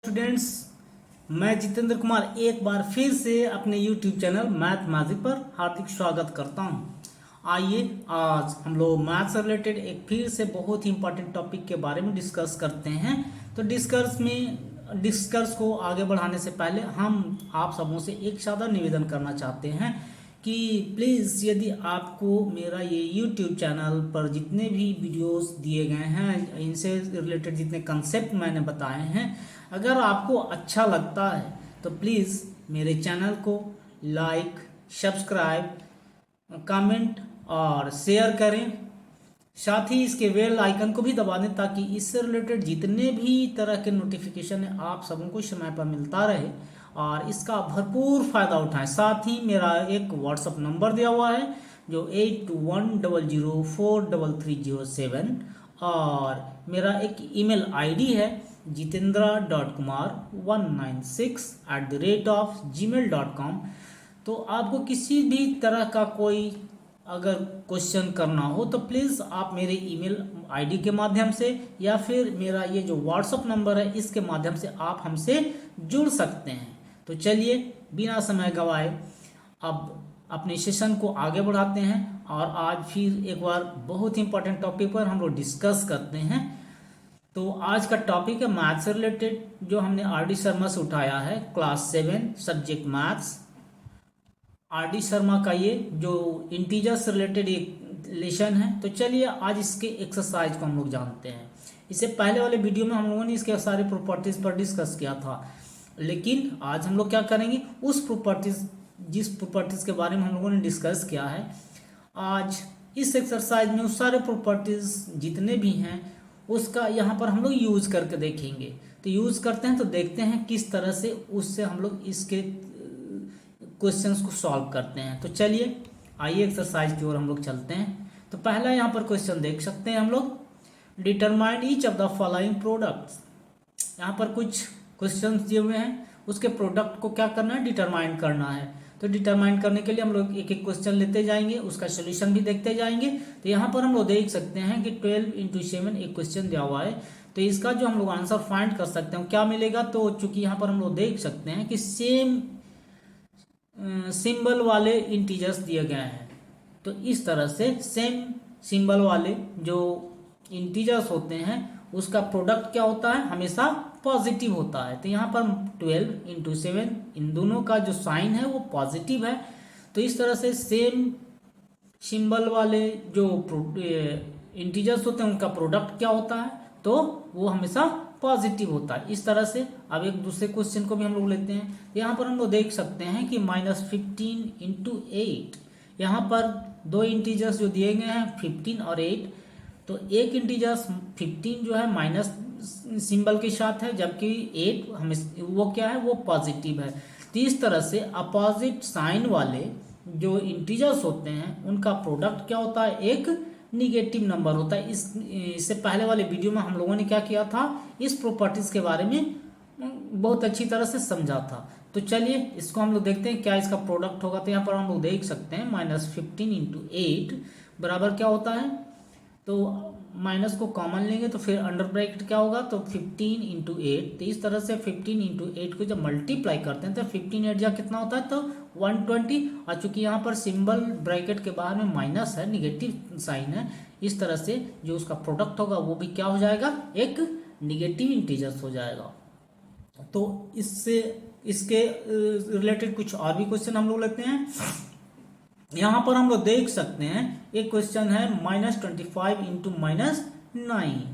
Students, मैं जितेंद्र कुमार एक बार फिर से अपने YouTube चैनल मैथ मैजिक पर हार्दिक स्वागत करता हूं। आइए आज हम लोग मैथ से रिलेटेड एक फिर से बहुत ही इंपॉर्टेंट टॉपिक के बारे में डिस्कस करते हैं। तो डिस्कस को आगे बढ़ाने से पहले हम आप सबों से एक सादा निवेदन करना चाहते हैं कि प्लीज़ यदि आपको मेरा ये YouTube चैनल पर जितने भी वीडियोस दिए गए हैं, इनसे रिलेटेड जितने कंसेप्ट मैंने बताए हैं, अगर आपको अच्छा लगता है तो प्लीज़ मेरे चैनल को लाइक, सब्सक्राइब, कमेंट और शेयर करें। साथ ही इसके बेल आइकन को भी दबा दें ताकि इससे रिलेटेड जितने भी तरह के नोटिफिकेशन है आप सबों को समय पर मिलता रहे और इसका भरपूर फायदा उठाएं। साथ ही मेरा एक व्हाट्सअप नंबर दिया हुआ है जो 8210043307 और मेरा एक ईमेल आईडी है jitendra.kumar196@gmail.com। तो आपको किसी भी तरह का कोई अगर क्वेश्चन करना हो तो प्लीज़ आप मेरे ईमेल आईडी के माध्यम से या फिर मेरा ये जो व्हाट्सअप नंबर है इसके माध्यम से आप हमसे जुड़ सकते हैं। तो चलिए बिना समय गवाए अब अपने सेशन को आगे बढ़ाते हैं और आज फिर एक बार बहुत ही इंपॉर्टेंट टॉपिक पर हम लोग डिस्कस करते हैं। तो आज का टॉपिक है मैथ से रिलेटेड जो हमने आर.डी. शर्मा से उठाया है, class 7 subject maths. RD. Sharma का ये जो इंटीजर से रिलेटेड एक लेसन है। तो चलिए आज इसके एक्सरसाइज को हम लोग जानते हैं। इससे पहले वाले वीडियो में हम लोगों ने इसके सारे प्रॉपर्टीज पर डिस्कस किया था, लेकिन आज हम लोग क्या करेंगे, जिस प्रॉपर्टीज के बारे में हम लोगों ने डिस्कस किया है, आज इस एक्सरसाइज में उस सारे प्रॉपर्टीज जितने भी हैं उसका यहाँ पर हम लोग यूज करके देखेंगे। तो यूज करते हैं तो देखते हैं किस तरह से उससे हम लोग इसके क्वेश्चंस को सॉल्व करते हैं। तो चलिए आइए एक्सरसाइज की ओर हम लोग चलते हैं। तो पहला यहाँ पर क्वेश्चन देख सकते हैं हम लोग, determine each of the following products. यहाँ पर कुछ क्वेश्चंस दिए हुए हैं, उसके प्रोडक्ट को क्या करना है, डिटरमाइन करना है। तो डिटरमाइन करने के लिए हम लोग एक एक क्वेश्चन लेते जाएंगे, उसका सोल्यूशन भी देखते जाएंगे। तो यहाँ पर हम लोग देख सकते हैं कि 12 × 7 एक क्वेश्चन दिया हुआ है। तो इसका जो हम लोग आंसर फाइंड कर सकते हैं क्या मिलेगा। तो चूंकि यहाँ पर हम लोग देख सकते हैं कि सेम सिंबल वाले इंटीजर्स दिए गए हैं, तो इस तरह से सेम सिंबल वाले जो इंटीजर्स होते हैं उसका प्रोडक्ट क्या होता है, हमेशा पॉजिटिव होता है। तो यहाँ पर 12 × 7 इन दोनों का जो साइन है वो पॉजिटिव है। तो इस तरह से सेम सिंबल वाले जो इंटीजर्स होते हैं उनका प्रोडक्ट क्या होता है, तो वो हमेशा पॉजिटिव होता है। इस तरह से अब एक दूसरे क्वेश्चन को भी हम लोग लेते हैं। यहाँ पर हम लोग देख सकते हैं कि -15 × 8, यहाँ पर दो इंटीजर्स जो दिए गए हैं 15 और 8। तो एक इंटीजर्स 15 जो है माइनस सिंबल के साथ है, जबकि 8 हमें वो क्या है, वो पॉजिटिव है। तो इस तरह से अपोजिट साइन वाले जो इंटीजर्स होते हैं उनका प्रोडक्ट क्या होता है, एक निगेटिव नंबर होता है। इससे पहले वाले वीडियो में हम लोगों ने क्या किया था, इस प्रॉपर्टीज के बारे में बहुत अच्छी तरह से समझा था। तो चलिए इसको हम लोग देखते हैं क्या इसका प्रोडक्ट होगा। तो यहाँ पर हम लोग देख सकते हैं -15 × 8 बराबर क्या होता है, तो माइनस को कॉमन लेंगे तो फिर अंडर ब्रैकेट क्या होगा, तो 15 × 8। तो इस तरह से 15 × 8 को जब मल्टीप्लाई करते हैं तो 15 8 जा कितना होता है, तो 120। और चूंकि यहाँ पर सिंबल ब्रैकेट के बाहर में माइनस है, निगेटिव साइन है, इस तरह से जो उसका प्रोडक्ट होगा वो भी क्या हो जाएगा, एक निगेटिव इंटीजर्स हो जाएगा। तो इसके रिलेटेड कुछ और भी क्वेश्चन हम लोग लेते हैं। यहाँ पर हम लोग देख सकते हैं एक क्वेश्चन है -25 × -9।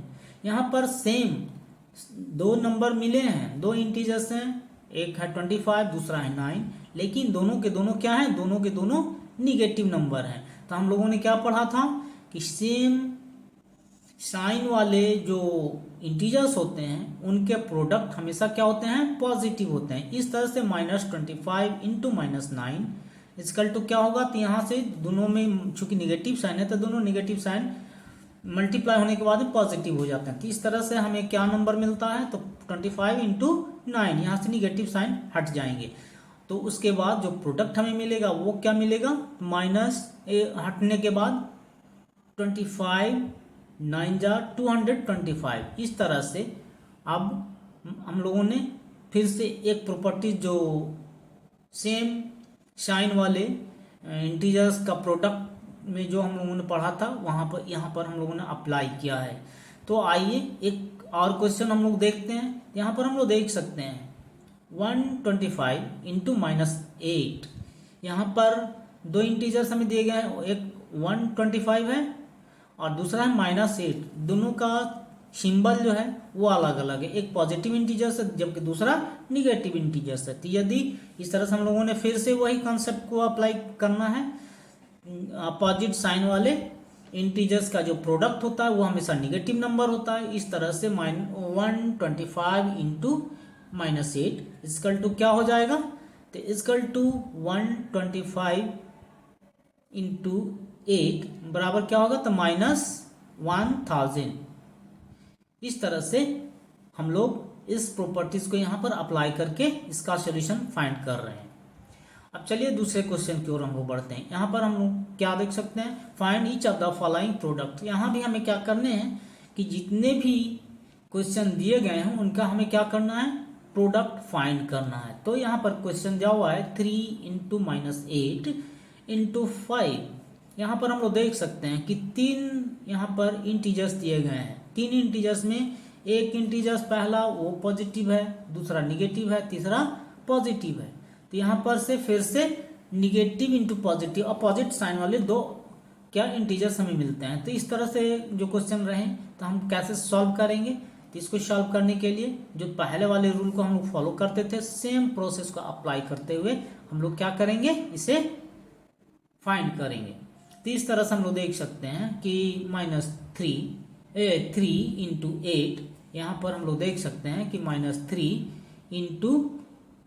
यहाँ पर सेम दो नंबर मिले हैं, दो इंटीजर्स हैं, एक है 25 दूसरा है 9, लेकिन दोनों के दोनों क्या हैं, दोनों के दोनों निगेटिव नंबर हैं। तो हम लोगों ने क्या पढ़ा था कि सेम साइन वाले जो इंटीजर्स होते हैं उनके प्रोडक्ट हमेशा क्या होते हैं, पॉजिटिव होते हैं। इस तरह से -25 × -9 इसकल टू क्या होगा, तो यहाँ से दोनों में चूंकि निगेटिव साइन है तो दोनों निगेटिव साइन मल्टीप्लाई होने के बाद पॉजिटिव हो जाते हैं। तो इस तरह से हमें क्या नंबर मिलता है, तो 25 × 9, यहाँ से निगेटिव साइन हट जाएंगे। तो उसके बाद जो प्रोडक्ट हमें मिलेगा वो क्या मिलेगा, माइनस हटने के बाद 25 9 जा 225। इस तरह से अब हम लोगों ने फिर से एक प्रॉपर्टी जो सेम साइन वाले इंटीजर्स का प्रोडक्ट में जो हम लोगों ने पढ़ा था वहाँ पर यहाँ पर हम लोगों ने अप्लाई किया है। तो आइए एक और क्वेश्चन हम लोग देखते हैं। यहाँ पर हम लोग देख सकते हैं 125 इंटू -8। यहाँ पर दो इंटीजर्स हमें दिए गए हैं, एक 125 है और दूसरा है -8। दोनों का सिंबल जो है वो अलग अलग है, एक पॉजिटिव इंटीजर्स है जबकि दूसरा निगेटिव इंटीजर्स है। तो यदि इस तरह से हम लोगों ने फिर से वही कॉन्सेप्ट को अप्लाई करना है, अपोजिट साइन वाले इंटीजर्स का जो प्रोडक्ट होता है वो हमेशा निगेटिव नंबर होता है। इस तरह से 125 इंटू -8 इक्वल टू क्या हो जाएगा, तो इक्वल टू 125 इंटू 8 बराबर क्या होगा, तो -1000। इस तरह से हम लोग इस प्रॉपर्टीज को यहाँ पर अप्लाई करके इसका सॉल्यूशन फाइंड कर रहे हैं। अब चलिए दूसरे क्वेश्चन की ओर हम लोग बढ़ते हैं। यहाँ पर हम लोग क्या देख सकते हैं, find each of the following product. यहाँ भी हमें क्या करने हैं कि जितने भी क्वेश्चन दिए गए हैं उनका हमें क्या करना है, प्रोडक्ट फाइंड करना है। तो यहाँ पर क्वेश्चन दिया हुआ है 3 इंटू -8 इंटू 5। यहाँ पर हम लोग देख सकते हैं कि तीन यहाँ पर इंटीजर्स दिए गए हैं। तीन इंटीजर्स में एक इंटीजर्स पहला वो पॉजिटिव है, दूसरा निगेटिव है, तीसरा पॉजिटिव है। तो यहाँ पर से फिर से negative into positive opposite sign वाले दो क्या इंटीजर्स हमें मिलते हैं। तो इस तरह से जो क्वेश्चन रहे तो हम कैसे सॉल्व करेंगे, तो इसको सॉल्व करने के लिए जो पहले वाले रूल को हम लोग फॉलो करते थे सेम प्रोसेस को अप्लाई करते हुए हम लोग क्या करेंगे, इसे फाइंड करेंगे। तो इस तरह से हम लोग देख सकते हैं कि -3 इंटू 8, यहाँ पर हम लोग देख सकते हैं कि -3 इंटू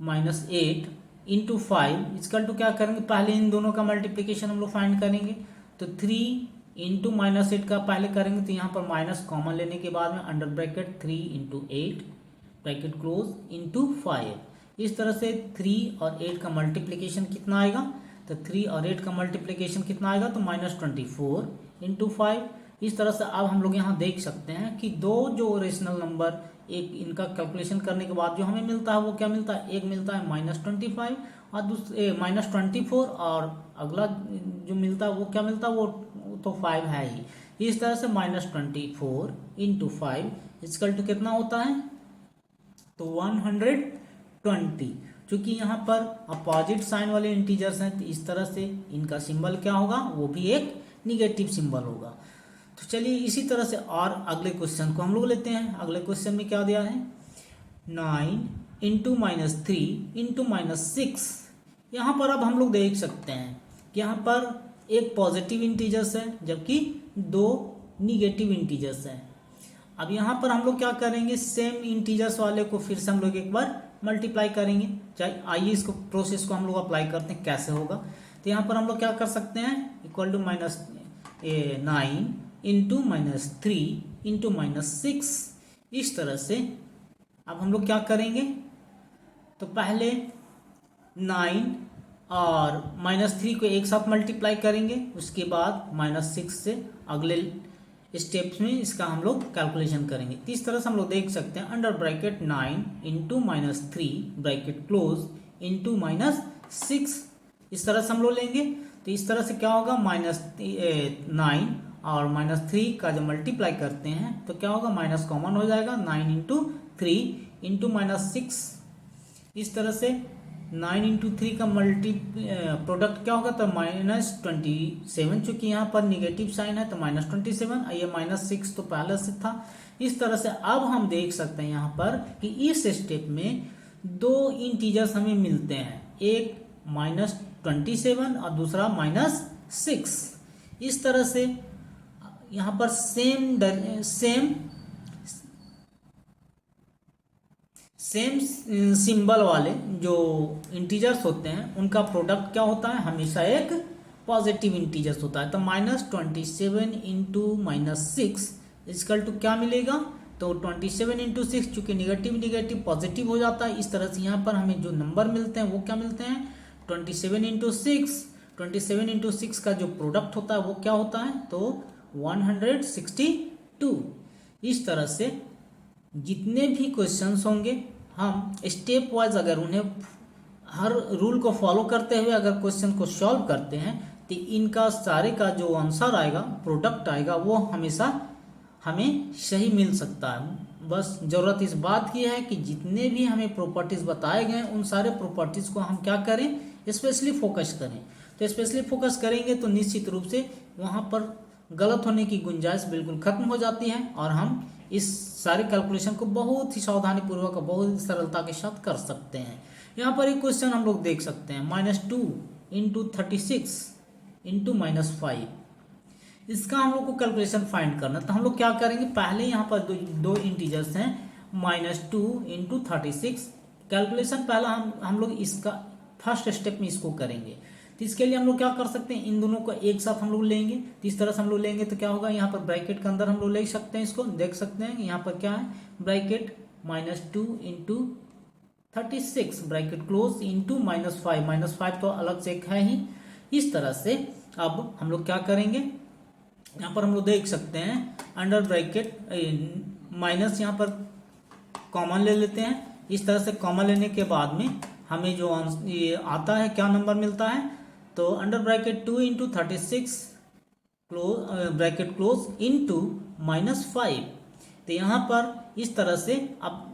-8 इंटू 5 इसका टू क्या करेंगे, पहले इन दोनों का मल्टीप्लिकेशन हम लोग फाइंड करेंगे। तो 3 इंटू -8 का पहले करेंगे, तो यहाँ पर माइनस कॉमन लेने के बाद में under bracket 3 into 8 bracket close into 5। इस तरह से 3 और 8 का मल्टीप्लिकेशन कितना आएगा, तो 3 और 8 का मल्टीप्लिकेशन कितना आएगा, तो -24 इंटू 5। इस तरह से अब हम लोग यहाँ देख सकते हैं कि दो जो रेशनल नंबर एक इनका कैलकुलेशन करने के बाद जो हमें मिलता है वो क्या मिलता है, एक मिलता है -25 और दूसरे -24 और अगला जो मिलता है वो क्या मिलता है, वो तो 5 है ही। इस तरह से -24 इंटू 5 इक्वल टू कितना होता है, तो 120। क्योंकि यहाँ पर अपोजिट साइन वाले इंटीजर्स हैं तो इस तरह से इनका सिंबल क्या होगा, वो भी एक निगेटिव सिंबल होगा। तो चलिए इसी तरह से और अगले क्वेश्चन को हम लोग लेते हैं। अगले क्वेश्चन में क्या दिया है, 9 इंटू -3 इंटू -6। यहाँ पर अब हम लोग देख सकते हैं कि यहाँ पर एक पॉजिटिव इंटीजर्स है जबकि दो निगेटिव इंटीजर्स हैं। अब यहाँ पर हम लोग क्या करेंगे, सेम इंटीजर्स वाले को फिर से हम लोग एक बार मल्टीप्लाई करेंगे। चाहे आइए इसको प्रोसेस को हम लोग अप्लाई करते हैं कैसे होगा। तो यहाँ पर हम लोग क्या कर सकते हैं, इक्वल टू -9 इंटू -3 इंटू -6। इस तरह से अब हम लोग क्या करेंगे, तो पहले 9 और -3 को एक साथ मल्टीप्लाई करेंगे, उसके बाद -6 से अगले स्टेप्स में इसका हम लोग कैलकुलेशन करेंगे। तो इस तरह से हम लोग देख सकते हैं under bracket 9 into -3 bracket close into -6। इस तरह से हम लोग लेंगे। तो इस तरह से क्या होगा, -9 और -3 का जब मल्टीप्लाई करते हैं तो क्या होगा, माइनस कॉमन हो जाएगा, 9 इंटू 3 इंटू -6। इस तरह से 9 इंटू 3 का प्रोडक्ट क्या होगा, तो -27। चूंकि यहाँ पर निगेटिव साइन है तो -27, ये -6 तो पहले से था। इस तरह से अब हम देख सकते हैं यहाँ पर कि इस स्टेप में दो इंटीजर्स हमें मिलते हैं, एक -27 और दूसरा -6। इस तरह से यहाँ पर सेम सिंबल वाले जो इंटीजर्स होते हैं उनका प्रोडक्ट क्या होता है, हमेशा एक पॉजिटिव इंटीजर्स होता है। तो -27 इंटू -6 इक्वल टू क्या मिलेगा, तो 27 इंटू 6, चूंकि निगेटिव निगेटिव पॉजिटिव हो जाता है। इस तरह से यहाँ पर हमें जो नंबर मिलते हैं वो क्या मिलते हैं, 27 इंटू 6। 27 इंटू 6 का जो प्रोडक्ट होता है वो क्या होता है, तो 162। इस तरह से जितने भी क्वेश्चंस होंगे हम स्टेप वाइज अगर उन्हें हर रूल को फॉलो करते हुए अगर क्वेश्चन को सॉल्व करते हैं तो इनका सारे का जो आंसर आएगा, प्रोडक्ट आएगा, वो हमेशा हमें सही मिल सकता है। बस ज़रूरत इस बात की है कि जितने भी हमें प्रॉपर्टीज़ बताए गए उन सारे प्रॉपर्टीज़ को हम क्या करें, स्पेशली फोकस करें। तो स्पेशली फोकस करेंगे तो निश्चित रूप से वहाँ पर गलत होने की गुंजाइश बिल्कुल खत्म हो जाती है और हम इस सारे कैलकुलेशन को बहुत ही सावधानी पूर्वक और बहुत ही सरलता के साथ कर सकते हैं। यहाँ पर एक क्वेश्चन हम लोग देख सकते हैं, -2 × 36 × -5। इसका हम लोग को कैलकुलेशन फाइंड करना, तो हम लोग क्या करेंगे, पहले यहाँ पर दो इंटीजर्स हैं, -2 × 36। कैलकुलेशन पहला हम लोग इसका फर्स्ट स्टेप में इसको करेंगे। तो इसके लिए हम लोग क्या कर सकते हैं, इन दोनों को एक साथ हम लोग लेंगे। तो इस तरह से हम लोग लेंगे तो क्या होगा, यहाँ पर ब्रैकेट के अंदर हम लोग ले सकते हैं, इसको देख सकते हैं। यहाँ पर क्या है, ब्रैकेट -2 × 36 ब्रैकेट क्लोज इंटू -5, -5 तो अलग से एक है ही। इस तरह से अब हम लोग क्या करेंगे, यहाँ पर हम लोग देख सकते हैं अंडर ब्रैकेट माइनस, यहाँ पर कॉमन ले लेते हैं। इस तरह से कॉमन लेने के बाद में हमें जो ये आता है, क्या नंबर मिलता है, तो under bracket 2 × 36 bracket close into -5। तो यहाँ पर इस तरह से अब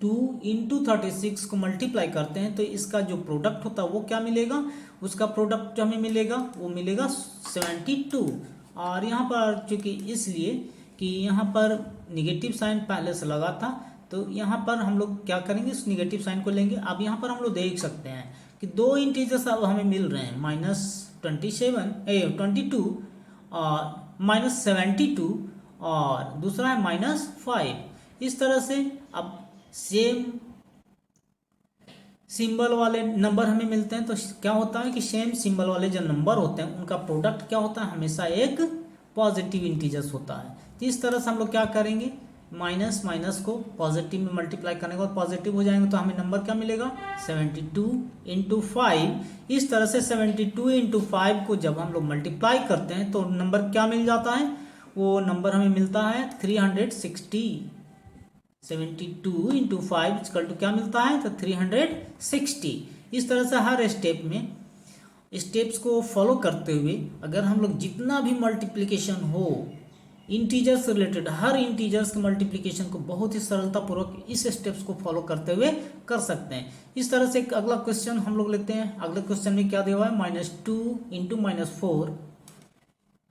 2 × 36 को मल्टीप्लाई करते हैं तो इसका जो प्रोडक्ट होता है वो क्या मिलेगा, उसका प्रोडक्ट जो हमें मिलेगा वो मिलेगा 72। और यहाँ पर चूंकि इसलिए कि यहाँ पर निगेटिव साइन पहले से लगा था तो यहाँ पर हम लोग क्या करेंगे, इस निगेटिव साइन को लेंगे। अब यहाँ पर हम लोग देख सकते हैं कि दो इंटीजर्स अब हमें मिल रहे हैं, -22 और -72 और दूसरा है -5। इस तरह से अब सेम सिंबल वाले नंबर हमें मिलते हैं तो क्या होता है कि सेम सिंबल वाले जो नंबर होते हैं उनका प्रोडक्ट क्या होता है, हमेशा एक पॉजिटिव इंटीजर्स होता है। तो इस तरह से हम लोग क्या करेंगे, माइनस माइनस को पॉजिटिव में मल्टीप्लाई करने के बाद पॉजिटिव हो जाएंगे तो हमें नंबर क्या मिलेगा, 72 × 5। इस तरह से 72 × 5 को जब हम लोग मल्टीप्लाई करते हैं तो नंबर क्या मिल जाता है, वो नंबर हमें मिलता है 360। 72 × 5 = क्या मिलता है, तो 360। इस तरह से हर स्टेप में स्टेप्स को फॉलो करते हुए अगर हम लोग जितना भी मल्टीप्लिकेशन हो इंटीजर्स से रिलेटेड, हर इंटीजर्स के मल्टीप्लिकेशन को बहुत ही सरलतापूर्वक इस स्टेप्स को फॉलो करते हुए कर सकते हैं। इस तरह से एक अगला क्वेश्चन हम लोग लेते हैं। अगले क्वेश्चन में क्या दिया हुआ है, -2 × -4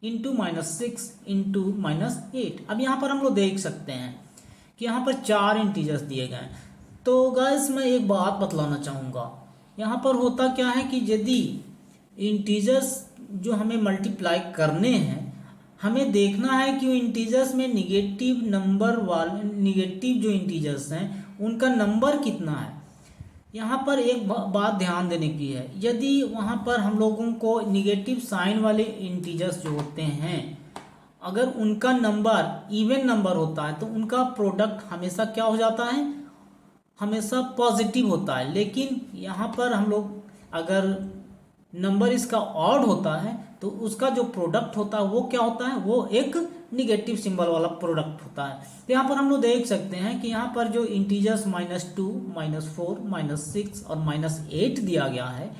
× -6 × -8। अब यहाँ पर हम लोग देख सकते हैं कि यहाँ पर 4 इंटीजर्स दिए गए हैं। तो गाइस मैं एक बात बतलाना चाहूँगा, यहाँ पर होता क्या है कि यदि इंटीजर्स जो हमें मल्टीप्लाई करने हैं, हमें देखना है कि वो इंटीजर्स में निगेटिव नंबर वाले, निगेटिव जो इंटीजर्स हैं उनका नंबर कितना है। यहाँ पर एक बात ध्यान देने की है, यदि वहाँ पर हम लोगों को निगेटिव साइन वाले इंटीजर्स जो होते हैं अगर उनका नंबर इवन नंबर होता है तो उनका प्रोडक्ट हमेशा क्या हो जाता है, हमेशा पॉजिटिव होता है। लेकिन यहाँ पर हम लोग अगर नंबर इसका ऑड होता है तो उसका जो प्रोडक्ट होता है वो क्या होता है, वो एक निगेटिव सिंबल वाला प्रोडक्ट होता है। तो यहाँ पर हम लोग देख सकते हैं कि यहाँ पर जो इंटीजर्स -2, -4, -6 और -8 दिया गया है,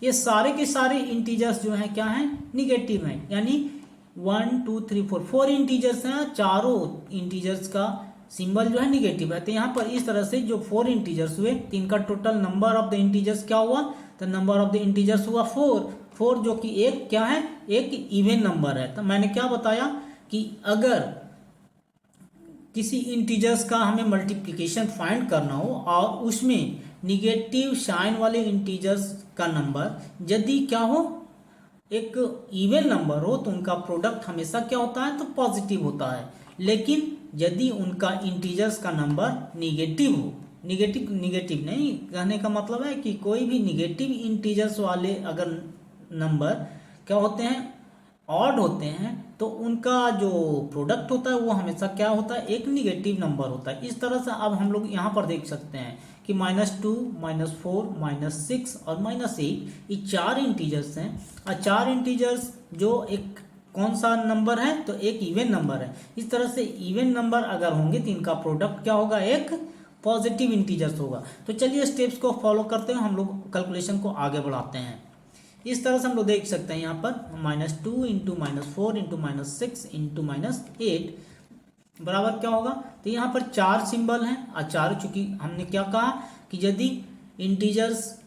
ये सारे के सारे इंटीजर्स जो हैं क्या हैं, निगेटिव हैं। यानी 1 2 3 4 इंटीजर्स हैं, चारों इंटीजर्स का सिंबल जो है निगेटिव है। तो यहाँ पर इस तरह से जो 4 इंटीजर्स हुए तो इनका total number of the integers क्या हुआ, तो नंबर ऑफ द इंटीजर्स हुआ 4 जो कि एक क्या है, एक इवन नंबर है। तो मैंने क्या बताया कि अगर किसी इंटीजर्स का हमें मल्टीप्लिकेशन फाइंड करना हो और उसमें निगेटिव साइन वाले इंटीजर्स का नंबर यदि क्या हो, एक इवन नंबर हो तो उनका प्रोडक्ट हमेशा क्या होता है, तो पॉजिटिव होता है। लेकिन यदि उनका इंटीजर्स का नंबर निगेटिव हो, निगेटिव नहीं कहने का मतलब है कि कोई भी निगेटिव इंटीजर्स वाले अगर नंबर क्या होते हैं, ऑड होते हैं, तो उनका जो प्रोडक्ट होता है वो हमेशा क्या होता है, एक निगेटिव नंबर होता है। इस तरह से अब हम लोग यहाँ पर देख सकते हैं कि -2, -4, -6 और -8 ये 4 इंटीजर्स हैं। और 4 इंटीजर्स जो एक कौन सा नंबर है, तो एक इवन नंबर है। इस तरह से इवन नंबर अगर होंगे तो इनका प्रोडक्ट क्या होगा, एक पॉजिटिव इंटीजर्स होगा। तो चलिए स्टेप्स को फॉलो करते हुए हम लोग कैलकुलेशन को आगे बढ़ाते हैं। इस तरह से हम लोग देख सकते हैं यहाँ पर -2 इंटू -4 इंटू -6 इंटू -8 बराबर क्या होगा। तो यहाँ पर 4 सिंबल हैं और 4, चूंकि हमने क्या कहा कि यदि integers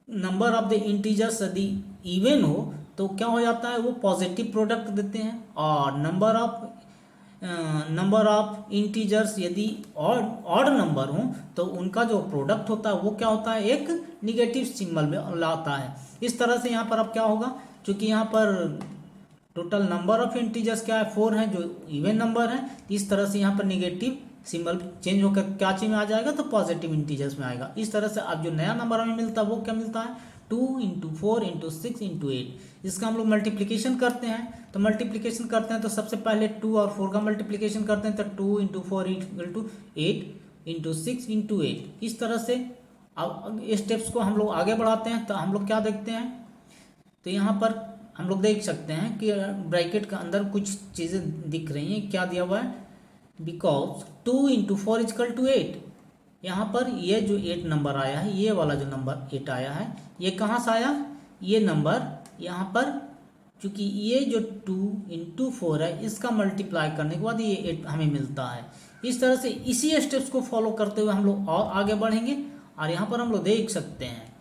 number of the integers यदि इवन हो तो क्या हो जाता है, वो पॉजिटिव प्रोडक्ट देते हैं। और नंबर ऑफ इंटीजर्स यदि ऑड नंबर हो तो उनका जो प्रोडक्ट होता है वो क्या होता है, एक निगेटिव सिंबल में लाता है। इस तरह से यहाँ पर अब क्या होगा, क्योंकि यहाँ पर टोटल नंबर ऑफ इंटीजर्स क्या है, 4 है, जो इवन नंबर है। इस तरह से यहाँ पर निगेटिव सिंबल चेंज होकर क्या चीज में आ जाएगा, तो पॉजिटिव इंटीजर्स में आएगा। इस तरह से अब जो नया नंबर हमें मिलता है वो क्या मिलता है, 2 इंटू 4 इंटू 6 इंटू 8। इसका हम लोग मल्टीप्लीकेशन करते हैं। तो मल्टीप्लीकेशन करते हैं तो सबसे पहले 2 और 4 का मल्टीप्लीकेशन करते हैं, तो 2 into 4 equal to 8 into 6 into 8। इस तरह से अब स्टेप्स को हम लोग आगे बढ़ाते हैं। तो हम लोग क्या देखते हैं, तो यहाँ पर हम लोग देख सकते हैं कि ब्रैकेट के अंदर कुछ चीज़ें दिख रही हैं। क्या दिया हुआ है, बिकॉज 2 इंटू 4 इजकल टू 8। यहाँ पर ये जो 8 नंबर आया है, ये वाला जो नंबर 8 आया है, ये कहाँ से आया, ये नंबर यहाँ पर, क्योंकि ये जो 2 इंटू 4 है इसका मल्टीप्लाई करने के बाद ये 8 हमें मिलता है। इस तरह से इसी स्टेप्स को फॉलो करते हुए हम लोग और आगे बढ़ेंगे। और यहाँ पर हम लोग देख सकते हैं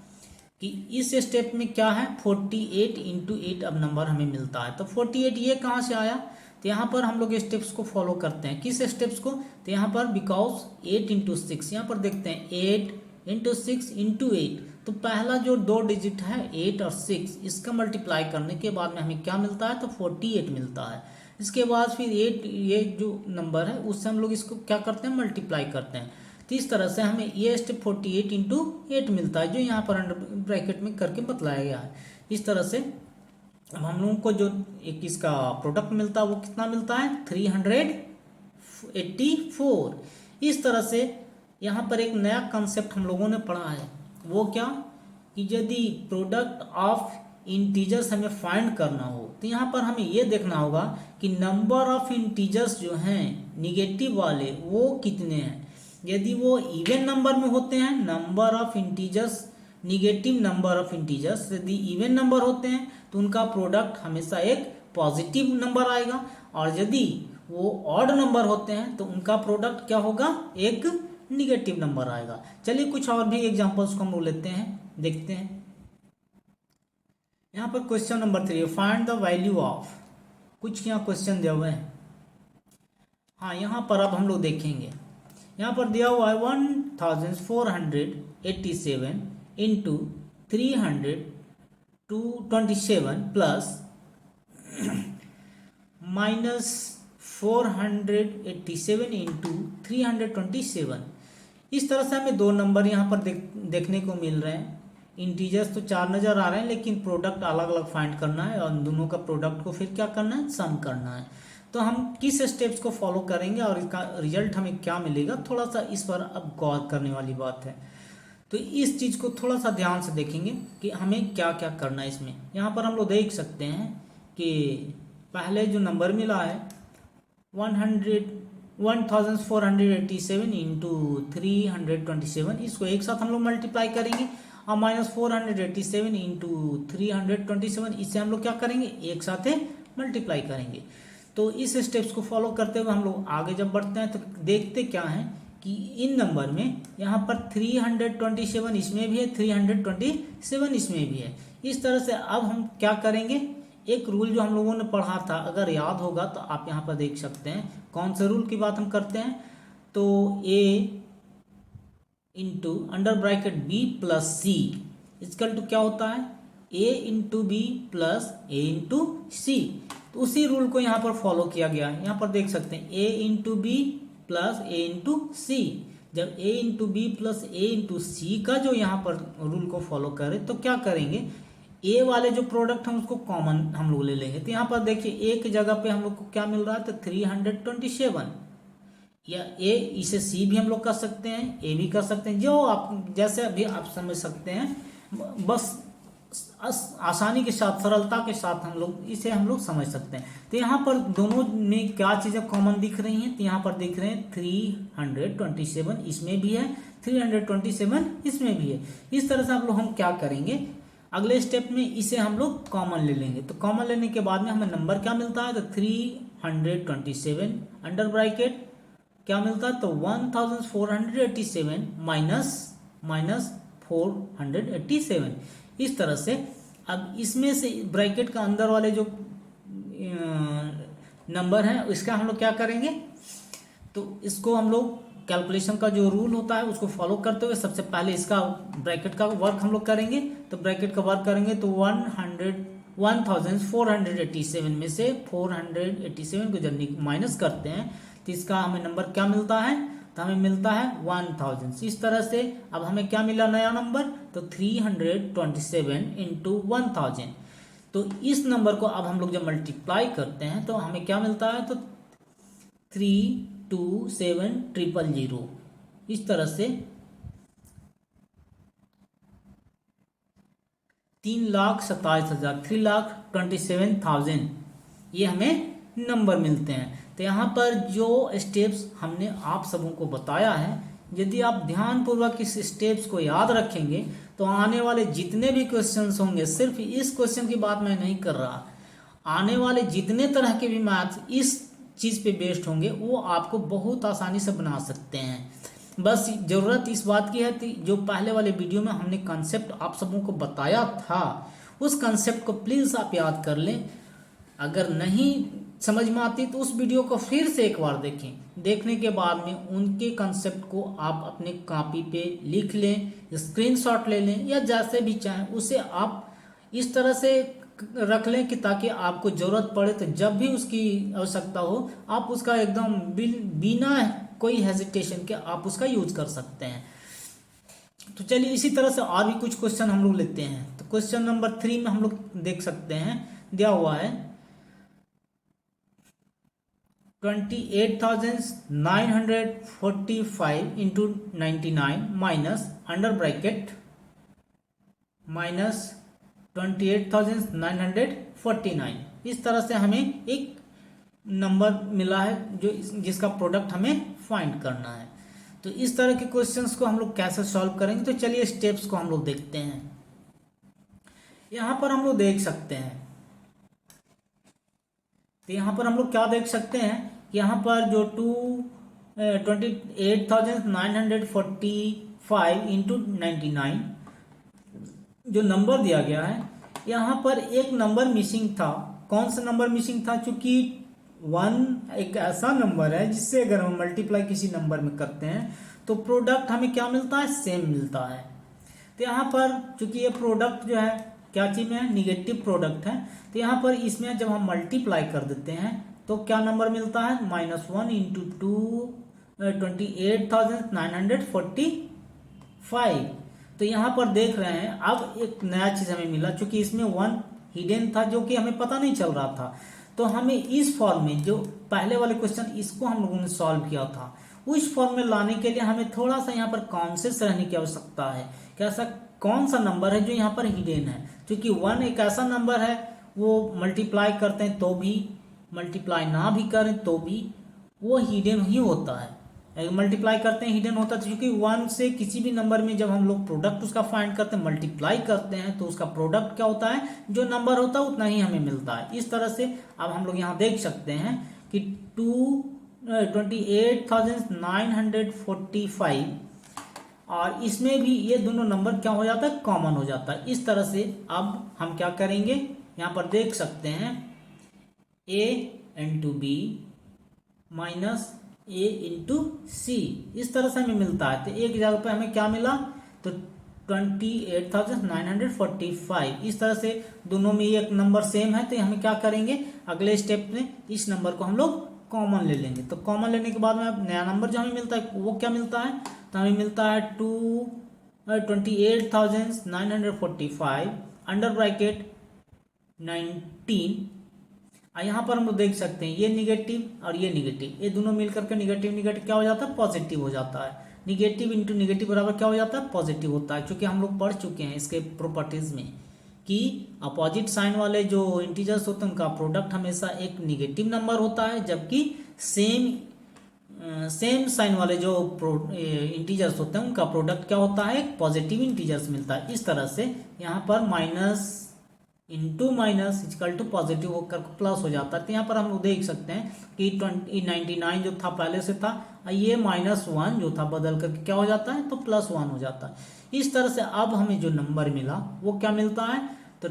कि इस स्टेप में क्या है, 48 इंटू 8 अब नंबर हमें मिलता है। तो 48 ये कहाँ से आया, तो यहाँ पर हम लोग स्टेप्स को फॉलो करते हैं। किस स्टेप्स को, तो यहाँ पर बिकॉज 8 इंटू 6, यहाँ पर देखते हैं 8 इंटू 6 इंटू 8। तो पहला जो 2 डिजिट है 8 और 6, इसका मल्टीप्लाई करने के बाद में हमें क्या मिलता है, तो 48 मिलता है। इसके बाद फिर 8 ये जो नंबर है उससे हम लोग इसको क्या करते हैं, मल्टीप्लाई करते हैं। तो इस तरह से हमें ये स्टेप 48 इंटू 8 मिलता है, जो यहाँ पर अंडर ब्रैकेट में करके बतलाया गया है। इस तरह से अब हम लोगों को जो एक इसका प्रोडक्ट मिलता है वो कितना मिलता है, 384। इस तरह से यहाँ पर एक नया कंसेप्ट हम लोगों ने पढ़ा है, वो क्या, कि यदि प्रोडक्ट ऑफ इंटीजर्स हमें फाइंड करना हो तो यहाँ पर हमें ये देखना होगा कि नंबर ऑफ इंटीजर्स जो हैं निगेटिव वाले वो कितने हैं। यदि वो इवन नंबर में होते हैं, number of integers, negative number of integers यदि इवन नंबर होते हैं तो उनका प्रोडक्ट हमेशा एक पॉजिटिव नंबर आएगा। और यदि वो ऑड नंबर होते हैं तो उनका प्रोडक्ट क्या होगा, एक निगेटिव नंबर आएगा। चलिए कुछ और भी एग्जांपल्स को हम लोग लेते हैं, देखते हैं। यहाँ पर question number 3, find the value of, कुछ यहाँ क्वेश्चन दिया हुआ है। हाँ, यहाँ पर अब हम लोग देखेंगे, यहाँ पर दिया हुआ है 1487 इंटू 327 प्लस -487 इंटू 327। इस तरह से हमें 2 नंबर यहाँ पर देखने को मिल रहे हैं। इंटीजर्स तो 4 नज़र आ रहे हैं, लेकिन प्रोडक्ट अलग अलग फाइंड करना है और दोनों का प्रोडक्ट को फिर क्या करना है, सम करना है। तो हम किस स्टेप्स को फॉलो करेंगे और इसका रिजल्ट हमें क्या मिलेगा, थोड़ा सा इस पर अब गौर करने वाली बात है। तो इस चीज़ को थोड़ा सा ध्यान से देखेंगे कि हमें क्या क्या करना है इसमें। यहाँ पर हम लोग देख सकते हैं कि पहले जो नंबर मिला है 1487 इंटू 327, इसको एक साथ हम लोग मल्टीप्लाई करेंगे। और -487 इंटू 327, इससे हम लोग क्या करेंगे, एक साथ मल्टीप्लाई करेंगे। तो इस स्टेप्स को फॉलो करते हुए हम लोग आगे जब बढ़ते हैं तो देखते क्या है कि इन नंबर में यहाँ पर 327 इसमें भी है, 327 इसमें भी है। इस तरह से अब हम क्या करेंगे, एक रूल जो हम लोगों ने पढ़ा था, अगर याद होगा तो आप यहाँ पर देख सकते हैं। कौन सा रूल की बात हम करते हैं, तो a into under bracket b plus C is equal to क्या होता है, a into B plus A into C. तो उसी रूल को यहाँ पर फॉलो किया गया है। यहाँ पर देख सकते हैं a into B plus A into C. जब a into B plus A into C का जो यहाँ पर रूल को फॉलो करें तो क्या करेंगे, a वाले जो प्रोडक्ट हम उसको कॉमन हम लोग ले लेंगे। तो यहाँ पर देखिए एक जगह पे हम लोग को क्या मिल रहा है, तो 327, या a, इसे c भी हम लोग कर सकते हैं, a भी कर सकते हैं, जो आप जैसे अभी आप समझ सकते हैं। बस आसानी के साथ, सरलता के साथ हम लोग समझ सकते हैं। तो यहाँ पर दोनों में क्या चीज़ें कॉमन दिख रही हैं, तो यहाँ पर दिख रहे हैं 327 इसमें भी है, 327 इसमें भी है। इस तरह से हम क्या करेंगे, अगले स्टेप में इसे हम लोग कॉमन ले लेंगे। तो कॉमन लेने के बाद में हमें नंबर क्या मिलता है, तो 327 अंडर ब्रैकेट क्या मिलता है, तो 1487 माइनस 487। इस तरह से अब इसमें से ब्रैकेट का अंदर वाले जो नंबर है इसका हम लोग क्या करेंगे, तो इसको हम लोग कैलकुलेशन का जो रूल होता है उसको फॉलो करते हुए सबसे पहले इसका ब्रैकेट का वर्क हम लोग करेंगे। तो ब्रैकेट का वर्क करेंगे तो 1487 में से 487 को जब माइनस करते हैं तो इसका हमें नंबर क्या मिलता है, तो हमें मिलता है 1000। इस तरह से अब हमें क्या मिला नया नंबर, तो 327 इंटू 1000। तो इस नंबर को अब हम लोग जब मल्टीप्लाई करते हैं तो हमें क्या मिलता है, तो 327,000। इस तरह से 3,27,000 3,27,000 ये हमें नंबर मिलते हैं। तो यहाँ पर जो स्टेप्स हमने आप सबों को बताया है, यदि आप ध्यानपूर्वक इस स्टेप्स को याद रखेंगे तो आने वाले जितने भी क्वेश्चंस होंगे, सिर्फ इस क्वेश्चन की बात मैं नहीं कर रहा, आने वाले जितने तरह के भी मैथ्स इस चीज़ पे बेस्ड होंगे वो आपको बहुत आसानी से बना सकते हैं। बस ज़रूरत इस बात की है कि जो पहले वाले वीडियो में हमने कंसेप्ट आप सबों को बताया था उस कंसेप्ट को प्लीज़ आप याद कर लें। अगर नहीं समझ में आती तो उस वीडियो को फिर से एक बार देखें, देखने के बाद में उनके कंसेप्ट को आप अपने कॉपी पे लिख लें, स्क्रीनशॉट ले लें या जैसे भी चाहें उसे आप इस तरह से रख लें कि ताकि आपको ज़रूरत पड़े तो जब भी उसकी आवश्यकता हो आप उसका एकदम बिना कोई हेजिटेशन के आप उसका यूज कर सकते हैं। तो चलिए इसी तरह से और भी कुछ क्वेश्चन हम लोग लेते हैं। तो क्वेश्चन नंबर 3 में हम लोग देख सकते हैं, दिया हुआ है 28,945 into 99 minus under bracket minus 28,949। इस तरह से हमें एक नंबर मिला है जो जिसका प्रोडक्ट हमें फाइंड करना है। तो इस तरह के क्वेश्चंस को हम लोग कैसे सॉल्व करेंगे, तो चलिए स्टेप्स को हम लोग देखते हैं। यहाँ पर हम लोग देख सकते हैं, तो यहाँ पर हम लोग क्या देख सकते हैं, यहाँ पर जो 28,945 इंटू 99 जो नंबर दिया गया है, यहाँ पर एक नंबर मिसिंग था। कौन सा नंबर मिसिंग था, चूंकि 1 एक ऐसा नंबर है जिससे अगर हम मल्टीप्लाई किसी नंबर में करते हैं तो प्रोडक्ट हमें क्या मिलता है, सेम मिलता है। तो यहाँ पर चूंकि ये प्रोडक्ट जो है क्या चीज में है, निगेटिव प्रोडक्ट है, तो यहाँ पर इसमें जब हम मल्टीप्लाई कर देते हैं तो क्या नंबर मिलता है, -1 इंटू 28,945। तो यहाँ पर देख रहे हैं अब एक नया चीज हमें मिला, चूंकि इसमें 1 हिडन था जो कि हमें पता नहीं चल रहा था। तो हमें इस फॉर्म में जो पहले वाले क्वेश्चन इसको हम लोगों ने सॉल्व किया था उस फॉर्म में लाने के लिए हमें थोड़ा सा यहाँ पर कॉन्शियस रहने की आवश्यकता है कि ऐसा कौन सा नंबर है जो यहाँ पर हिडन है। क्योंकि 1 एक ऐसा नंबर है वो मल्टीप्लाई करते हैं तो भी, मल्टीप्लाई ना भी करें तो भी वो हिडन ही होता है। मल्टीप्लाई करते हैं हिडन होता है, क्योंकि 1 से किसी भी नंबर में जब हम लोग प्रोडक्ट उसका फाइंड करते हैं, मल्टीप्लाई करते हैं तो उसका प्रोडक्ट क्या होता है, जो नंबर होता है उतना ही हमें मिलता है। इस तरह से अब हम लोग यहाँ देख सकते हैं कि 28,945 और इसमें भी ये दोनों नंबर क्या हो जाता है, कॉमन हो जाता है। इस तरह से अब हम क्या करेंगे, यहाँ पर देख सकते हैं a into B minus a into C, इस तरह से हमें मिलता है। तो एक जगह पे हमें क्या मिला, तो 28,945। इस तरह से दोनों में एक नंबर सेम है, तो हमें क्या करेंगे, अगले स्टेप में इस नंबर को हम लोग कॉमन ले लेंगे। तो कॉमन लेने के बाद में नया नंबर जो हमें मिलता है वो क्या मिलता है, तो हमें मिलता है 28,945 अंडर ब्रैकेट 19। यहाँ पर हम लोग देख सकते हैं ये निगेटिव और ये निगेटिव, ये दोनों मिलकर के निगेटिव निगेटिव क्या हो जाता है, पॉजिटिव हो जाता है। निगेटिव इंटू निगेटिव बराबर क्या हो जाता है, पॉजिटिव होता है। क्योंकि हम लोग पढ़ चुके हैं इसके प्रॉपर्टीज में कि अपोजिट साइन वाले जो इंटीजर्स होते हैं उनका प्रोडक्ट हमेशा एक निगेटिव नंबर होता है, जबकि सेम साइन वाले जो इंटीजर्स होते हैं उनका प्रोडक्ट क्या होता है, एक पॉजिटिव इंटीजर्स मिलता है। इस तरह से यहाँ पर minus into minus equal to positive होकर प्लस हो जाता है। तो यहाँ पर हम लोग देख सकते हैं कि 99 जो था पहले से था, ये -1 जो था बदल करके क्या हो जाता है, तो +1 हो जाता है। इस तरह से अब हमें जो नंबर मिला वो क्या मिलता है, तो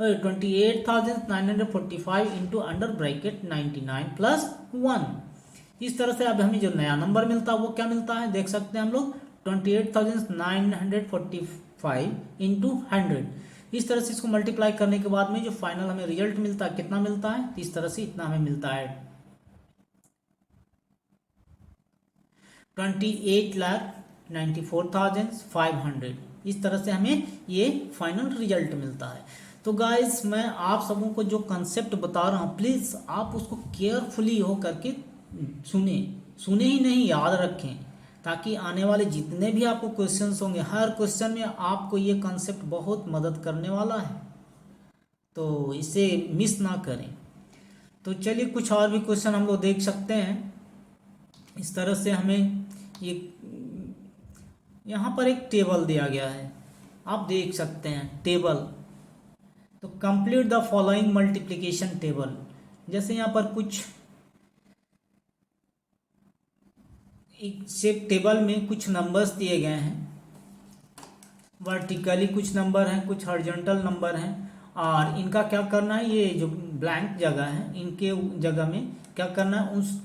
28,945 इंटू अंडर ब्रैकेट 99 + 1। इस तरह से अब हमें जो नया नंबर मिलता है वो क्या मिलता है, देख सकते हैं हम लोग 28,945 इंटू 100। इस तरह से इसको मल्टीप्लाई करने के बाद में जो फाइनल हमें रिजल्ट मिलता है कितना मिलता है, इस तरह से इतना हमें मिलता है 28,94,500। इस तरह से हमें ये फाइनल रिजल्ट मिलता है। तो गाइस मैं आप सबों को जो कंसेप्ट बता रहा हूँ प्लीज़ आप उसको केयरफुली हो करके सुने ही नहीं, याद रखें, ताकि आने वाले जितने भी आपको क्वेश्चंस होंगे हर क्वेश्चन में आपको ये कंसेप्ट बहुत मदद करने वाला है, तो इसे मिस ना करें। तो चलिए कुछ और भी क्वेश्चन हम लोग देख सकते हैं। इस तरह से हमें ये यहाँ पर एक टेबल दिया गया है, आप देख सकते हैं टेबल। तो complete the following multiplication table. जैसे यहाँ पर कुछ एक टेबल में कुछ नंबर्स दिए गए हैं, वर्टिकली कुछ नंबर हैं, कुछ हॉरिजॉन्टल नंबर हैं, और इनका क्या करना है, ये जो ब्लैंक जगह है इनके जगह में क्या करना है, उस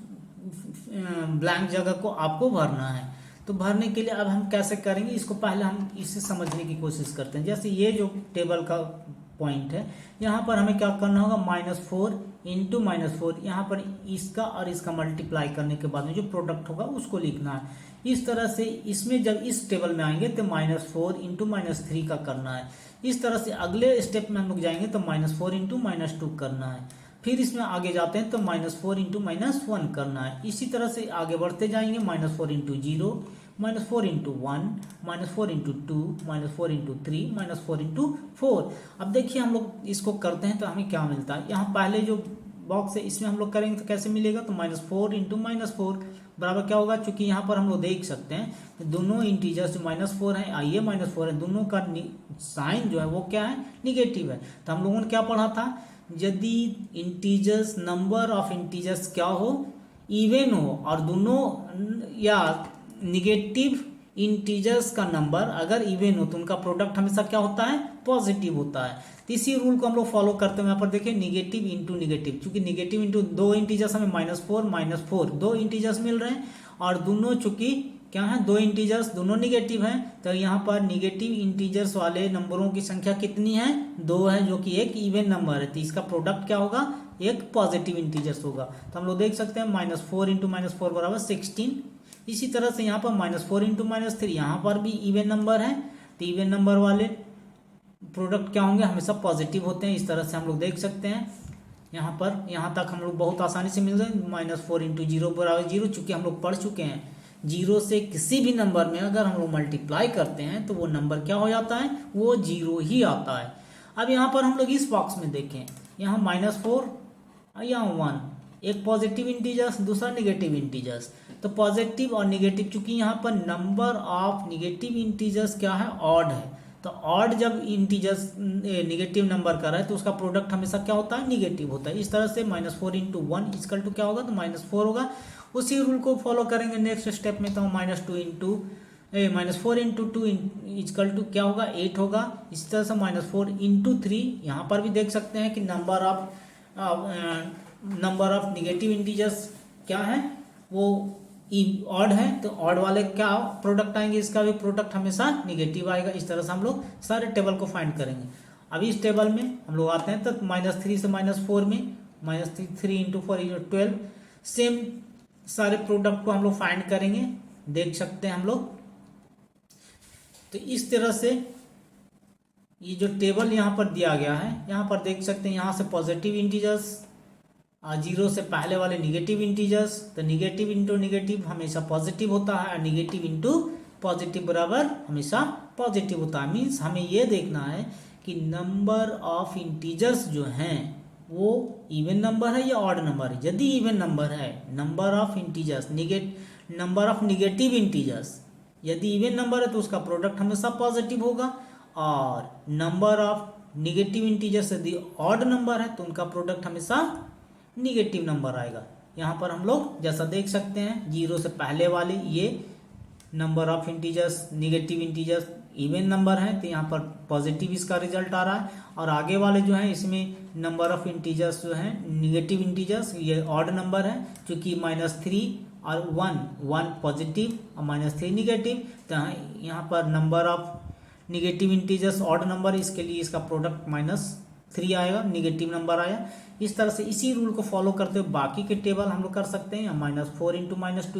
ब्लैंक जगह को आपको भरना है। तो भरने के लिए अब हम कैसे करेंगे, इसको पहले हम इसे समझने की कोशिश करते हैं। जैसे ये जो टेबल का पॉइंट है, यहाँ पर हमें क्या करना होगा, -4 इंटू -4, यहाँ पर इसका और इसका मल्टीप्लाई करने के बाद में जो प्रोडक्ट होगा उसको लिखना है। इस तरह से इसमें जब इस टेबल में आएंगे तो -4 इंटू -3 का करना है। इस तरह से अगले स्टेप में हम लोग जाएंगे तो -4 इंटू -2 करना है। फिर इसमें आगे जाते हैं तो -4 इंटू -1 करना है। इसी तरह से आगे बढ़ते जाएंगे, -4 into 0, -4 into 1, -4 into 2, -4 into 3, -4 into 4। अब देखिए हम लोग इसको करते हैं तो हमें क्या मिलता है, यहाँ पहले जो बॉक्स है इसमें हम लोग करेंगे तो कैसे मिलेगा, तो -4 इंटू -4 बराबर क्या होगा, चूंकि यहाँ पर हम लोग देख सकते हैं दोनों इंटीजर्स जो -4 है, आइए -4 है, दोनों का साइन जो है वो क्या है, निगेटिव है। तो हम लोगों ने क्या पढ़ा था, यदि इंटीजर्स नंबर ऑफ इंटीजर्स क्या हो, इवन हो, और दोनों या निगेटिव इंटीजर्स का नंबर अगर इवन हो तो उनका प्रोडक्ट हमेशा क्या होता है, पॉजिटिव होता है। तो इसी रूल को हम लोग फॉलो करते हैं। यहाँ पर देखिए निगेटिव इंटू निगेटिव, चूंकि निगेटिव इंटू दो इंटीजर्स हमें -4 दो इंटीजर्स मिल रहे हैं, और दोनों चूंकि क्या है, दो इंटीजर्स दोनों निगेटिव हैं, तो यहाँ पर निगेटिव इंटीजर्स वाले नंबरों की संख्या कितनी है, 2 है, जो कि एक इवन नंबर है। तो इसका प्रोडक्ट क्या होगा, एक पॉजिटिव इंटीजर्स होगा। तो हम लोग देख सकते हैं -4 इंटू -4 बराबर 16। इसी तरह से यहाँ पर -4 इंटू -3, यहाँ पर भी इवन नंबर है, तो इवन नंबर वाले प्रोडक्ट क्या होंगे, हमेशा पॉजिटिव होते हैं। इस तरह से हम लोग देख सकते हैं। यहाँ पर यहाँ तक हम लोग बहुत आसानी से मिल रहे हैं। -4 इंटू 0 बराबर 0, चूंकि हम लोग पढ़ चुके हैं 0 से किसी भी नंबर में अगर हम लोग मल्टीप्लाई करते हैं तो वो नंबर क्या हो जाता है, वो 0 ही आता है। अब यहाँ पर हम लोग इस बॉक्स में देखें, यहाँ -4 यहाँ 1, एक पॉजिटिव इंटीजर्स दूसरा निगेटिव इंटीजर्स। तो पॉजिटिव और निगेटिव, चूंकि यहाँ पर नंबर ऑफ निगेटिव इंटीजर्स क्या है, ऑड है, तो ऑड जब इंटीजर्स निगेटिव नंबर का है तो उसका प्रोडक्ट हमेशा क्या होता है, निगेटिव होता है। इस तरह से -4 इंटू 1 इक्वल टू क्या होगा, तो -4 होगा। उसी रूल को फॉलो करेंगे नेक्स्ट स्टेप में, तो -4 इंटू 2 इक्वल टू क्या होगा, 8 होगा। इस तरह से -4 इंटू 3, यहाँ पर भी देख सकते हैं कि नंबर ऑफ निगेटिव इंटीजर्स क्या है, वो ऑड है, तो ऑड वाले क्या प्रोडक्ट आएंगे, इसका भी प्रोडक्ट हमेशा निगेटिव आएगा। इस तरह से हम लोग सारे टेबल को फाइंड करेंगे। अभी इस टेबल में हम लोग आते हैं तो -3 से -4 में, -3 इंटू 4 12, सेम सारे प्रोडक्ट को हम लोग फाइंड करेंगे, देख सकते हैं हम लोग। तो इस तरह से ये जो टेबल यहाँ पर दिया गया है, यहाँ पर देख सकते हैं, यहाँ से पॉजिटिव इंटीजर्स, 0 से पहले वाले निगेटिव इंटीजर्स, तो निगेटिव इंटू निगेटिव हमेशा पॉजिटिव होता है, और निगेटिव इंटू पॉजिटिव बराबर हमेशा पॉजिटिव होता है। मीन्स हमें ये देखना है कि नंबर ऑफ इंटीजर्स जो हैं वो इवन नंबर है या ऑड नंबर है। यदि इवन नंबर है, number of integers number of negative integers यदि इवन नंबर है तो उसका प्रोडक्ट हमेशा पॉजिटिव होगा, और नंबर ऑफ निगेटिव इंटीजर्स यदि ऑड नंबर है तो उनका प्रोडक्ट हमेशा निगेटिव नंबर आएगा। यहाँ पर हम लोग जैसा देख सकते हैं, जीरो से पहले वाली ये number of integers negative integers even number है तो यहाँ पर पॉजिटिव इसका रिजल्ट आ रहा है, और आगे वाले जो हैं इसमें नंबर ऑफ इंटीजर्स जो हैं निगेटिव इंटीजर्स ये ऑड नंबर है, क्योंकि -3 और 1 पॉजिटिव और -3 निगेटिव। तो यहाँ पर number of negative integers odd number, इसके लिए इसका प्रोडक्ट -3 आएगा, निगेटिव नंबर आया। इस तरह से इसी रूल को फॉलो करते हुए बाकी के टेबल हम लोग कर सकते हैं। -4 × -2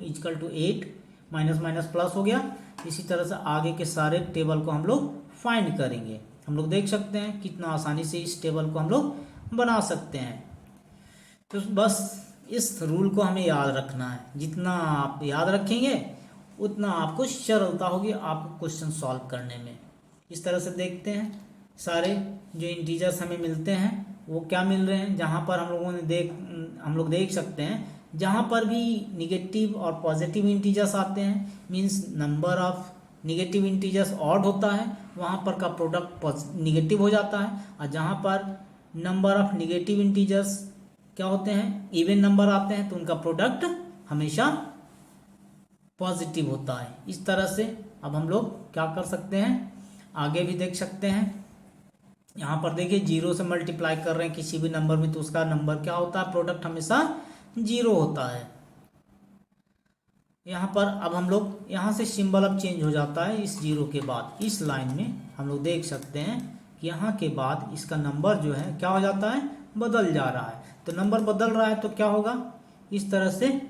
= 8, माइनस प्लस हो गया। इसी तरह से आगे के सारे टेबल को हम लोग फाइंड करेंगे। हम लोग देख सकते हैं कितना आसानी से इस टेबल को हम लोग बना सकते हैं। तो बस इस रूल को हमें याद रखना है, जितना आप याद रखेंगे उतना आपको सरलता होगी आपको क्वेश्चन सॉल्व करने में। इस तरह से देखते हैं सारे जो इंटीजर्स हमें मिलते हैं वो क्या मिल रहे हैं। जहाँ पर हम लोग देख सकते हैं जहाँ पर भी निगेटिव और पॉजिटिव इंटीजर्स आते हैं, means number of negative integers odd होता है, वहाँ पर का प्रोडक्ट निगेटिव हो जाता है। और जहाँ पर नंबर ऑफ निगेटिव इंटीजर्स क्या होते हैं, इवन नंबर आते हैं, तो उनका प्रोडक्ट हमेशा पॉजिटिव होता है। इस तरह से अब हम लोग क्या कर सकते हैं, आगे भी देख सकते हैं। यहाँ पर देखिए 0 से मल्टीप्लाई कर रहे हैं किसी भी नंबर में तो उसका नंबर क्या होता है, प्रोडक्ट हमेशा 0 होता है। यहाँ पर अब हम लोग यहाँ से सिंबल अब चेंज हो जाता है इस 0 के बाद। इस लाइन में हम लोग देख सकते हैं कि यहाँ के बाद इसका नंबर जो है क्या हो जाता है, बदल जा रहा है। तो नंबर बदल रहा है तो क्या होगा, इस तरह से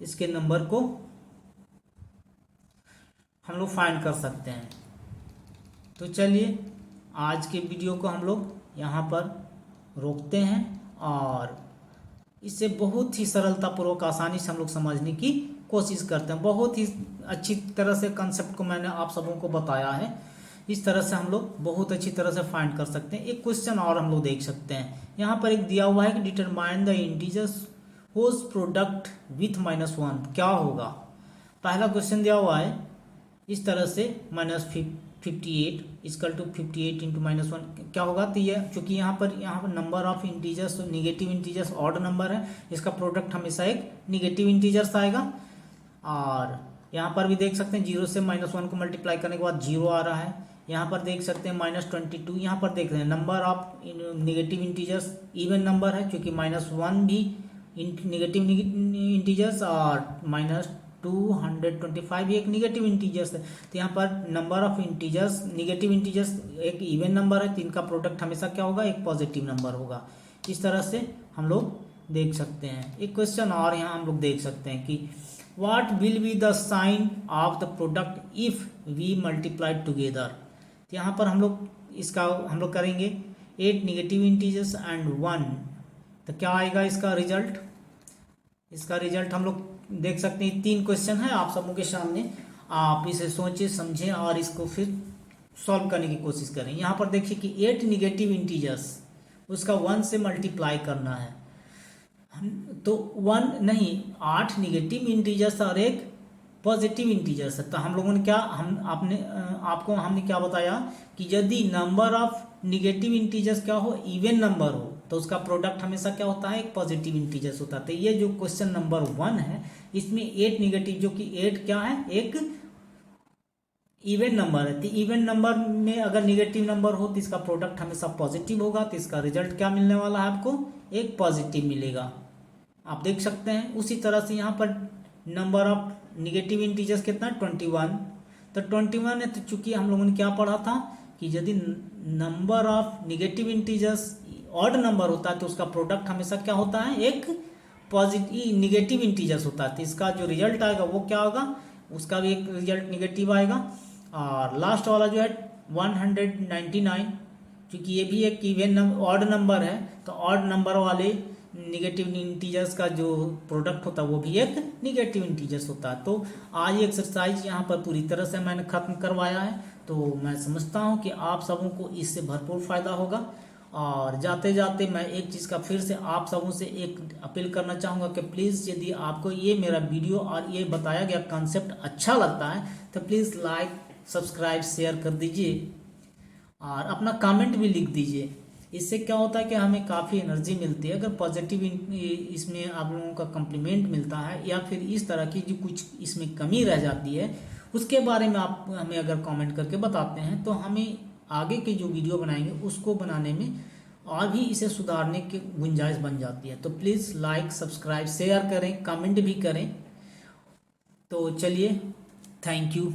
इसके नंबर को हम लोग फाइंड कर सकते हैं। तो चलिए आज के वीडियो को हम लोग यहाँ पर रोकते हैं, और इससे बहुत ही सरलतापूर्वक आसानी से हम लोग समझने की कोशिश करते हैं। बहुत ही अच्छी तरह से कंसेप्ट को मैंने आप सबों को बताया है। इस तरह से हम लोग बहुत अच्छी तरह से फाइंड कर सकते हैं। एक क्वेश्चन और हम लोग देख सकते हैं, यहाँ पर एक दिया हुआ है कि determine the integers whose product with -1 क्या होगा। पहला क्वेश्चन दिया हुआ है इस तरह से -58 = 58 × -1 क्या होगा। तो ये चूंकि यहाँ पर number of integers negative integers odd number है, इसका प्रोडक्ट हमेशा एक निगेटिव इंटीजर्स आएगा। और यहाँ पर भी देख सकते हैं 0 से -1 को मल्टीप्लाई करने के बाद 0 आ रहा है। यहाँ पर देख सकते हैं -22। यहाँ पर देख रहे हैं number of negative integers even number है, क्योंकि -1 भी निगेटिव इंटीजर्स और -225 भी एक निगेटिव इंटीजर्स है। तो यहाँ पर number of integers negative integers एक इवन नंबर है, तो इनका प्रोडक्ट हमेशा क्या होगा, एक पॉजिटिव नंबर होगा। इस तरह से हम लोग देख सकते हैं। एक क्वेश्चन और यहाँ हम लोग देख सकते हैं कि what will be the sign of the product if we multiply together. तो यहाँ पर हम लोग करेंगे 8 निगेटिव इंटीजर्स एंड 1, तो क्या आएगा इसका रिजल्ट। इसका रिजल्ट हम लोग देख सकते हैं। 3 क्वेश्चन है आप सबों के सामने, आप इसे सोचें समझें और इसको फिर सॉल्व करने की कोशिश करें। यहाँ पर देखिए कि 8 निगेटिव इंटीजर्स उसका 1 से मल्टीप्लाई करना है, तो 1 नहीं 8 निगेटिव इंटीजर्स और एक पॉजिटिव इंटीजर्स है। तो हम लोगों ने हमने क्या बताया कि यदि नंबर ऑफ निगेटिव इंटीजर्स क्या हो, इवन नंबर हो, तो उसका प्रोडक्ट हमेशा क्या होता है, एक पॉजिटिव इंटीजर्स होता है। तो ये जो क्वेश्चन नंबर 1 है इसमें 8 निगेटिव, जो कि 8 क्या है, एक इवन नंबर है। तो इवन नंबर में अगर निगेटिव नंबर हो तो इसका प्रोडक्ट हमेशा पॉजिटिव होगा, तो इसका रिजल्ट क्या मिलने वाला है आपको, एक पॉजिटिव मिलेगा। आप देख सकते हैं। उसी तरह से यहाँ पर नंबर ऑफ निगेटिव इंटीजर्स कितना, 21। तो 21 है, तो चूंकि हम लोगों ने क्या पढ़ा था कि यदि number of negative integers odd number होता है तो उसका प्रोडक्ट हमेशा क्या होता है, एक पॉजिटिव निगेटिव इंटीजर्स होता है। तो इसका जो रिजल्ट आएगा वो क्या होगा, उसका भी एक रिजल्ट निगेटिव आएगा। और लास्ट वाला जो है 199, क्योंकि ये भी एक इवन ऑड नंबर है, तो ऑड नंबर वाले निगेटिव इंटीजर्स का जो प्रोडक्ट होता है वो भी एक निगेटिव इंटीजर्स होता है। तो आज ये एक्सरसाइज यहाँ पर पूरी तरह से मैंने खत्म करवाया है। तो मैं समझता हूँ कि आप सबों को इससे भरपूर फ़ायदा होगा। और जाते जाते मैं एक चीज़ का फिर से आप सबों से एक अपील करना चाहूँगा कि प्लीज़ यदि आपको ये मेरा वीडियो और ये बताया गया कॉन्सेप्ट अच्छा लगता है तो प्लीज़ लाइक सब्सक्राइब शेयर कर दीजिए और अपना कमेंट भी लिख दीजिए। इससे क्या होता है कि हमें काफ़ी एनर्जी मिलती है। अगर पॉजिटिव इसमें आप लोगों का कम्प्लीमेंट मिलता है या फिर इस तरह की जो कुछ इसमें कमी रह जाती है उसके बारे में आप हमें अगर कमेंट करके बताते हैं तो हमें आगे के जो वीडियो बनाएंगे उसको बनाने में और भी इसे सुधारने की गुंजाइश बन जाती है। तो प्लीज़ लाइक सब्सक्राइब शेयर करें, कमेंट भी करें। तो चलिए, थैंक यू।